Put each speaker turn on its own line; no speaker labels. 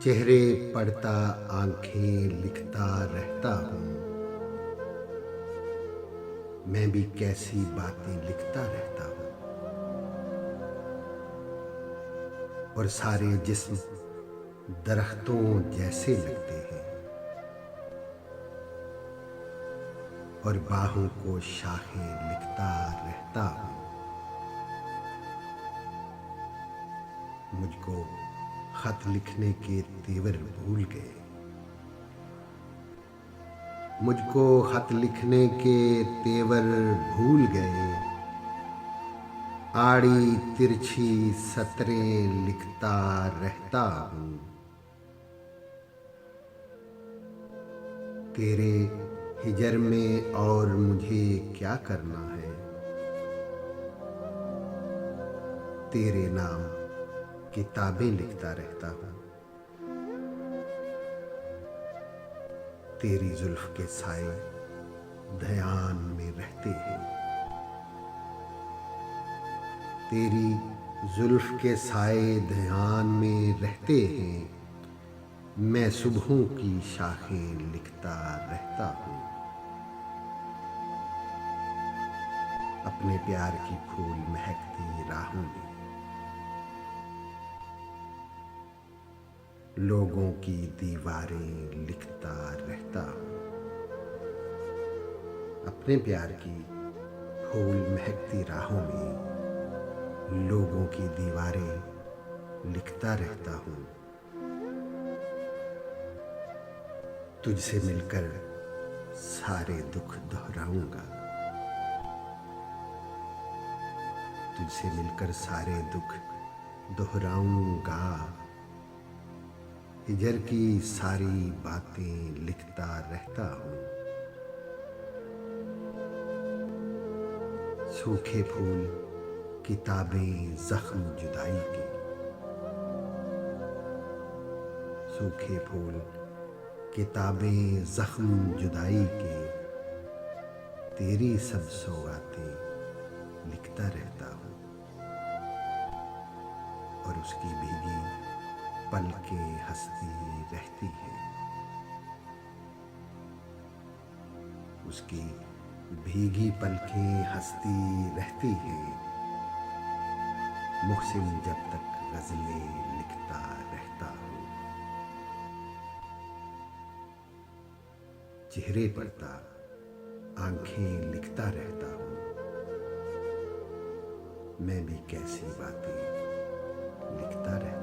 चेहरे पढ़ता आंखें लिखता रहता हूँ। मैं भी कैसी बातें लिखता रहता हूँ। और सारे जिस्म दरख्तों जैसे लगते हैं और बाहों को शाखें लिखता रहता हूँ। मुझको खत लिखने के तेवर भूल गए। मुझको खत लिखने के तेवर भूल गए। आड़ी तिरछी सतरें लिखता रहता हूँ। तेरे हिजर में और मुझे क्या करना है। तेरे नाम किताबें लिखता रहता हूँ। तेरी जुल्फ के साए ध्यान में रहते हैं। तेरी जुल्फ के साए ध्यान में रहते हैं। मैं सुबहों की शाखें लिखता रहता हूँ। अपने प्यार की फूल महकती राहों में लोगों की दीवारें लिखता रहता हूँ। अपने प्यार की फूल महकती राहों में लोगों की दीवारें लिखता रहता हूँ। तुझसे मिलकर सारे दुख दोहराऊंगा। तुझसे मिलकर सारे दुख दोहराऊंगा। हिजर की सारी बातें लिखता रहता हूँ। सूखे फूल किताबें जख्म जुदाई के। सूखे फूल किताबें जख्म जुदाई के। तेरी सब सौगातें लिखता रहता हूँ। और उसकी भीगी पलकें हंसती रहती हैं। उसकी भीगी पलकें हंसती रहती हैं। मुहसिन जब तक गजलें लिखता रहता हूँ। चेहरे पढ़ता आंखें लिखता रहता हूँ। मैं भी कैसी बातें लिखता रहता हूँ।